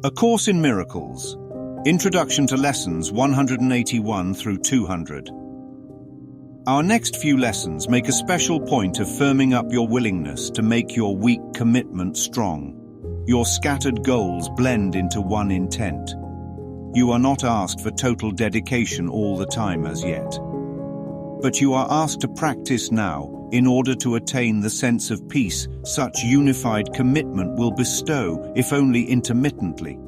A Course in Miracles. Introduction to Lessons 181 through 200. Our next few lessons make a special point of firming up your willingness to make your weak commitment strong. Your scattered goals blend into one intent. You are not asked for total dedication all the time as yet. But you are asked to practice now in order to attain the sense of peace such unified commitment will bestow, if only intermittently.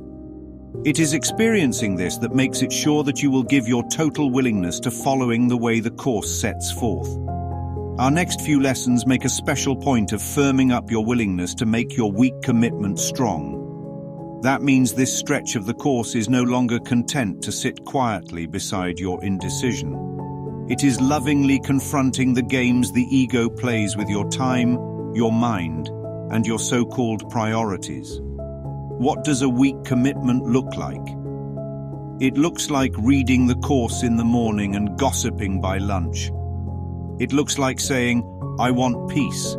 It is experiencing this that makes it sure that you will give your total willingness to following the way the Course sets forth. Our next few lessons make a special point of firming up your willingness to make your weak commitment strong. That means this stretch of the Course is no longer content to sit quietly beside your indecision. It is lovingly confronting the games the ego plays with your time, your mind, and your so-called priorities. What does a weak commitment look like? It looks like reading the Course in the morning and gossiping by lunch. It looks like saying, "I want peace,"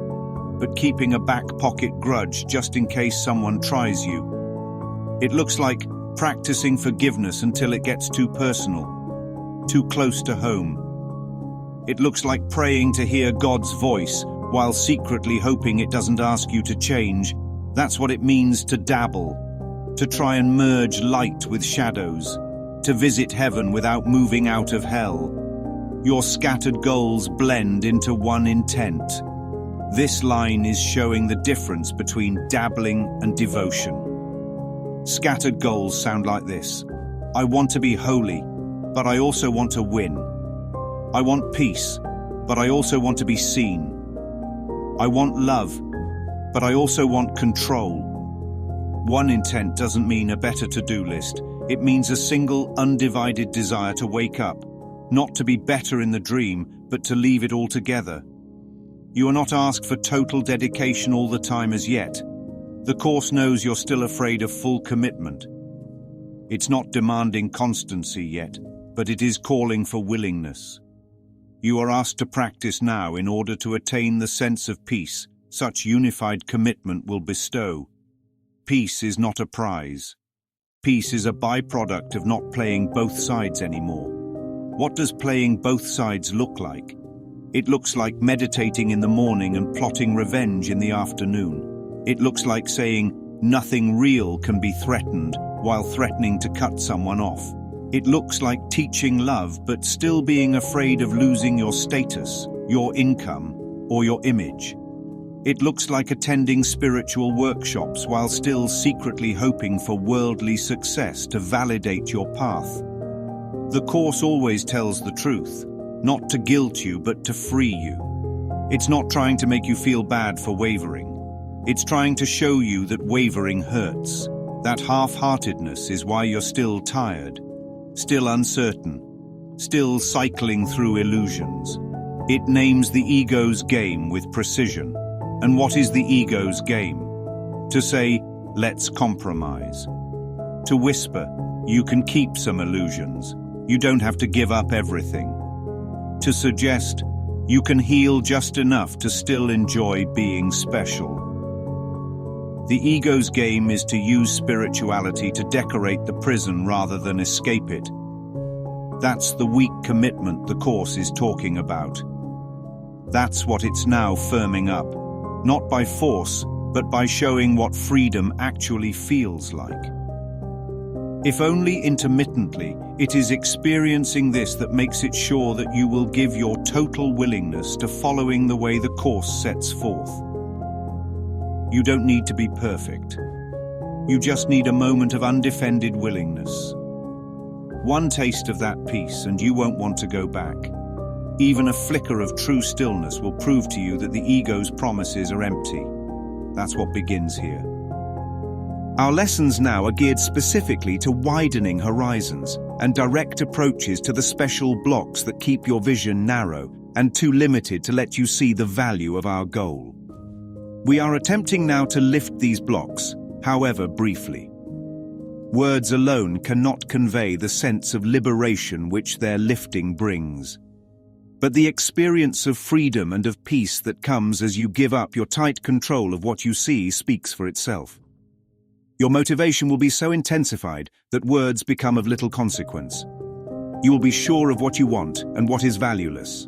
but keeping a back pocket grudge just in case someone tries you. It looks like practicing forgiveness until it gets too personal, too close to home. It looks like praying to hear God's voice while secretly hoping it doesn't ask you to change. That's what it means to dabble, to try and merge light with shadows, to visit heaven without moving out of hell. Your scattered goals blend into one intent. This line is showing the difference between dabbling and devotion. Scattered goals sound like this. I want to be holy, but I also want to win. I want peace, but I also want to be seen. I want love, but I also want control. One intent doesn't mean a better to-do list. It means a single, undivided desire to wake up, not to be better in the dream, but to leave it all together. You are not asked for total dedication all the time as yet. The Course knows you're still afraid of full commitment. It's not demanding constancy yet, but it is calling for willingness. You are asked to practice now in order to attain the sense of peace such unified commitment will bestow. Peace is not a prize. Peace is a byproduct of not playing both sides anymore. What does playing both sides look like? It looks like meditating in the morning and plotting revenge in the afternoon. It looks like saying, "Nothing real can be threatened," while threatening to cut someone off. It looks like teaching love but still being afraid of losing your status, your income, or your image. It looks like attending spiritual workshops while still secretly hoping for worldly success to validate your path. The Course always tells the truth, not to guilt you but to free you. It's not trying to make you feel bad for wavering. It's trying to show you that wavering hurts. That half-heartedness is why you're still tired, still uncertain, still cycling through illusions. It names the ego's game with precision. And what is the ego's game? To say, "Let's compromise." To whisper, "You can keep some illusions. You don't have to give up everything." To suggest, "You can heal just enough to still enjoy being special." The ego's game is to use spirituality to decorate the prison rather than escape it. That's the weak commitment the Course is talking about. That's what it's now firming up. Not by force, but by showing what freedom actually feels like. If only intermittently, it is experiencing this that makes it sure that you will give your total willingness to following the way the Course sets forth. You don't need to be perfect. You just need a moment of undefended willingness. One taste of that peace and you won't want to go back. Even a flicker of true stillness will prove to you that the ego's promises are empty. That's what begins here. Our lessons now are geared specifically to widening horizons and direct approaches to the special blocks that keep your vision narrow and too limited to let you see the value of our goal. We are attempting now to lift these blocks, however briefly. Words alone cannot convey the sense of liberation which their lifting brings. But the experience of freedom and of peace that comes as you give up your tight control of what you see speaks for itself. Your motivation will be so intensified that words become of little consequence. You will be sure of what you want and what is valueless.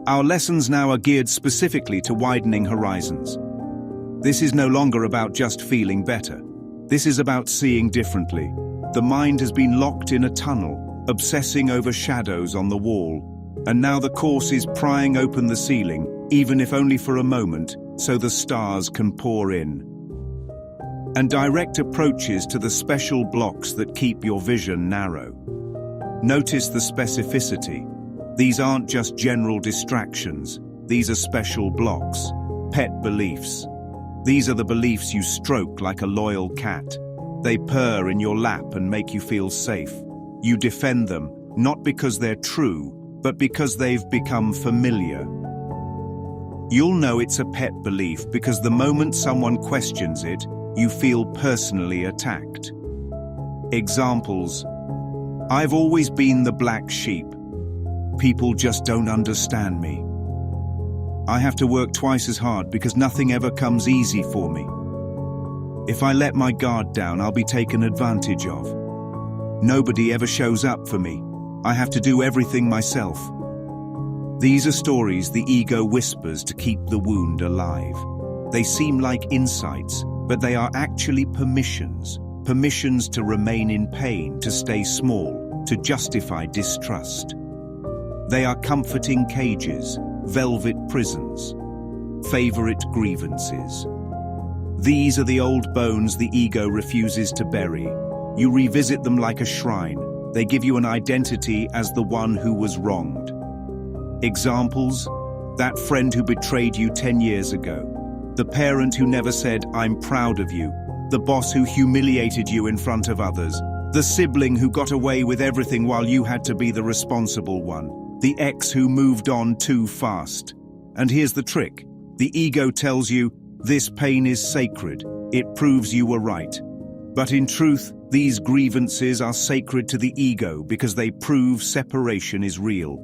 Our lessons now are geared specifically to widening horizons. This is no longer about just feeling better. This is about seeing differently. The mind has been locked in a tunnel, obsessing over shadows on the wall, and now the Course is prying open the ceiling, even if only for a moment, so the stars can pour in. And direct approaches to the special blocks that keep your vision narrow. Notice the specificity. These aren't just general distractions. These are special blocks, pet beliefs. These are the beliefs you stroke like a loyal cat. They purr in your lap and make you feel safe. You defend them, not because they're true, but because they've become familiar. You'll know it's a pet belief because the moment someone questions it, you feel personally attacked. Examples: I've always been the black sheep. People just don't understand me. I have to work twice as hard because nothing ever comes easy for me. If I let my guard down, I'll be taken advantage of. Nobody ever shows up for me. I have to do everything myself. These are stories the ego whispers to keep the wound alive. They seem like insights, but they are actually permissions. Permissions to remain in pain, to stay small, to justify distrust. They are comforting cages, velvet prisons, favorite grievances. These are the old bones the ego refuses to bury. You revisit them like a shrine. They give you an identity as the one who was wronged. Examples: that friend who betrayed you 10 years ago. The parent who never said, "I'm proud of you." The boss who humiliated you in front of others. The sibling who got away with everything while you had to be the responsible one. The ex who moved on too fast. And here's the trick. The ego tells you, this pain is sacred. It proves you were right. But in truth, these grievances are sacred to the ego because they prove separation is real.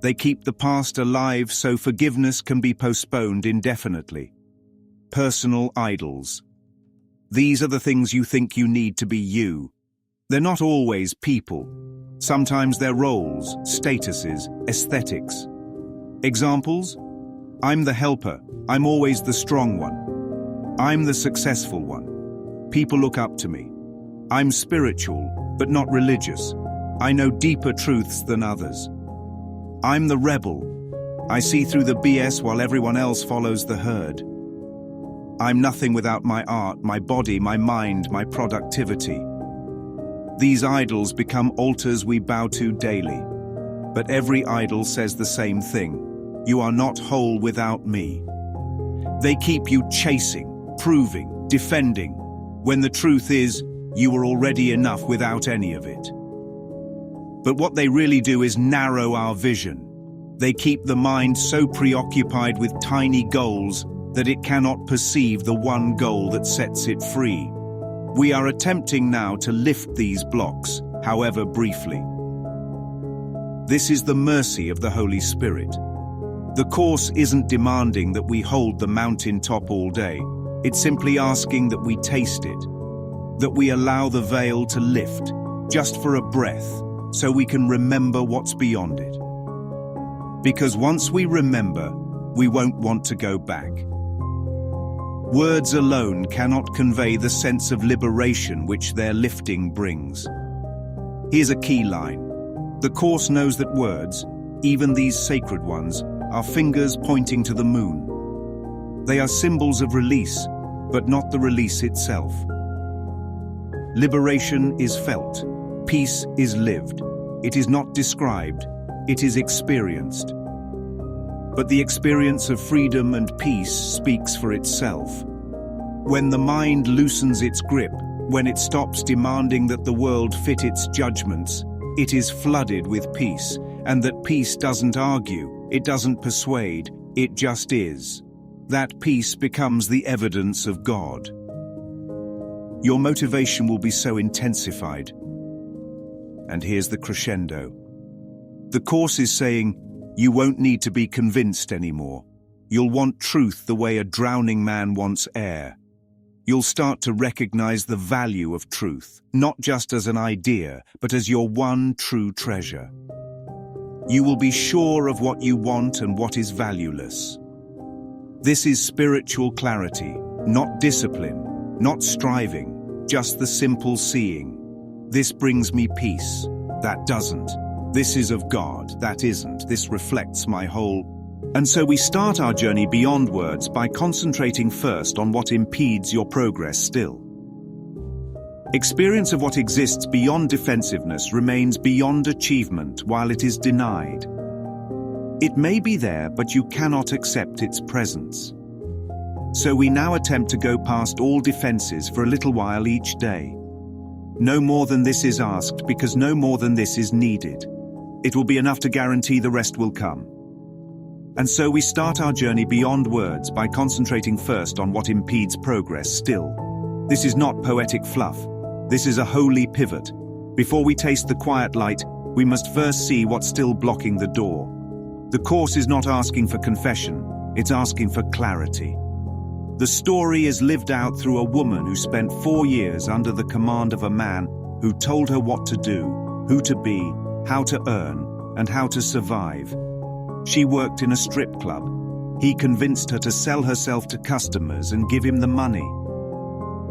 They keep the past alive so forgiveness can be postponed indefinitely. Personal idols. These are the things you think you need to be you. They're not always people. Sometimes they're roles, statuses, aesthetics. Examples: I'm the helper. I'm always the strong one. I'm the successful one. People look up to me. I'm spiritual, but not religious. I know deeper truths than others. I'm the rebel. I see through the BS while everyone else follows the herd. I'm nothing without my art, my body, my mind, my productivity. These idols become altars we bow to daily. But every idol says the same thing. You are not whole without me. They keep you chasing, proving, defending, when the truth is, you are already enough without any of it. But what they really do is narrow our vision. They keep the mind so preoccupied with tiny goals that it cannot perceive the one goal that sets it free. We are attempting now to lift these blocks, however briefly. This is the mercy of the Holy Spirit. The Course isn't demanding that we hold the mountaintop all day. It's simply asking that we taste it, that we allow the veil to lift, just for a breath, so we can remember what's beyond it. Because once we remember, we won't want to go back. Words alone cannot convey the sense of liberation which their lifting brings. Here's a key line. The Course knows that words, even these sacred ones, are fingers pointing to the moon. They are symbols of release, but not the release itself. Liberation is felt. Peace is lived. It is not described. It is experienced. But the experience of freedom and peace speaks for itself. When the mind loosens its grip, when it stops demanding that the world fit its judgments, it is flooded with peace, and that peace doesn't argue, it doesn't persuade, it just is. That peace becomes the evidence of God. Your motivation will be so intensified. And here's the crescendo. The Course is saying, you won't need to be convinced anymore. You'll want truth the way a drowning man wants air. You'll start to recognize the value of truth, not just as an idea, but as your one true treasure. You will be sure of what you want and what is valueless. This is spiritual clarity, not discipline, not striving, just the simple seeing. This brings me peace. That doesn't. This is of God. That isn't. This reflects my whole. And so we start our journey beyond words by concentrating first on what impedes your progress still. Experience of what exists beyond defensiveness remains beyond achievement while it is denied. It may be there, but you cannot accept its presence. So we now attempt to go past all defenses for a little while each day. No more than this is asked, because no more than this is needed. It will be enough to guarantee the rest will come. And so we start our journey beyond words by concentrating first on what impedes progress still. This is not poetic fluff. This is a holy pivot. Before we taste the quiet light, we must first see what's still blocking the door. The course is not asking for confession, it's asking for clarity. The story is lived out through a woman who spent 4 years under the command of a man who told her what to do, who to be, how to earn, and how to survive. She worked in a strip club. He convinced her to sell herself to customers and give him the money.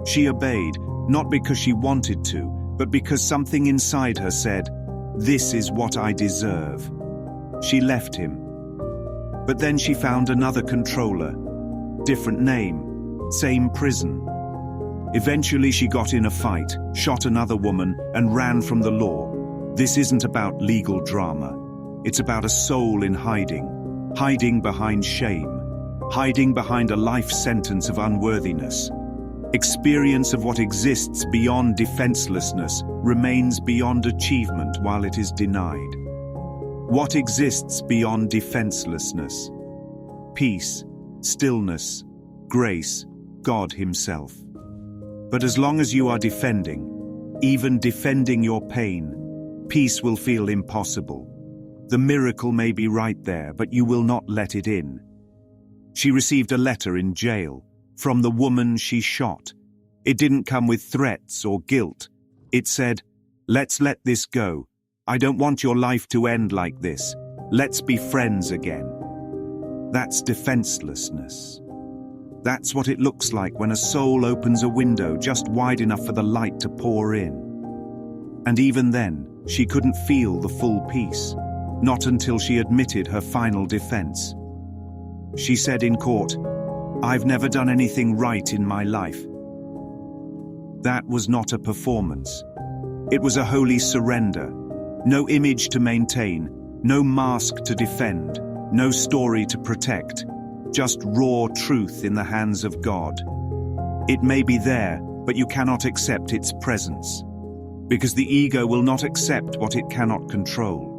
She obeyed, not because she wanted to, but because something inside her said, "This is what I deserve." She left him. But then she found another controller. Different name, same prison. Eventually she got in a fight, shot another woman, and ran from the law. This isn't about legal drama. It's about a soul in hiding, hiding behind shame, hiding behind a life sentence of unworthiness. Experience of what exists beyond defenselessness remains beyond achievement while it is denied. What exists beyond defenselessness? Peace, stillness, grace, God Himself. But as long as you are defending, even defending your pain, peace will feel impossible. The miracle may be right there, but you will not let it in. She received a letter in jail from the woman she shot. It didn't come with threats or guilt. It said, "Let's let this go. I don't want your life to end like this. Let's be friends again." That's defenselessness. That's what it looks like when a soul opens a window just wide enough for the light to pour in. And even then, she couldn't feel the full peace. Not until she admitted her final defense. She said in court, "I've never done anything right in my life." That was not a performance. It was a holy surrender. No image to maintain, no mask to defend, no story to protect, just raw truth in the hands of God. It may be there, but you cannot accept its presence. Because the ego will not accept what it cannot control.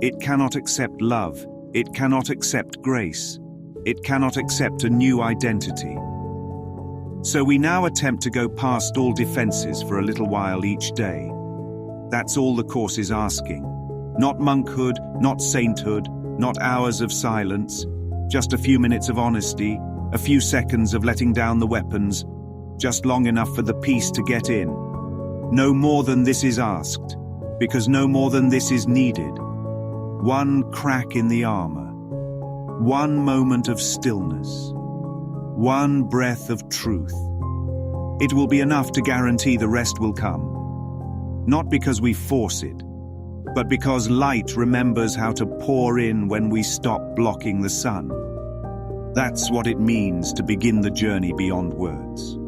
It cannot accept love. It cannot accept grace. It cannot accept a new identity. So we now attempt to go past all defenses for a little while each day. That's all the course is asking. Not monkhood, not sainthood, not hours of silence, just a few minutes of honesty, a few seconds of letting down the weapons, just long enough for the peace to get in. No more than this is asked, because no more than this is needed. One crack in the armor, one moment of stillness, one breath of truth. It will be enough to guarantee the rest will come. Not because we force it, but because light remembers how to pour in when we stop blocking the sun. That's what it means to begin the journey beyond words.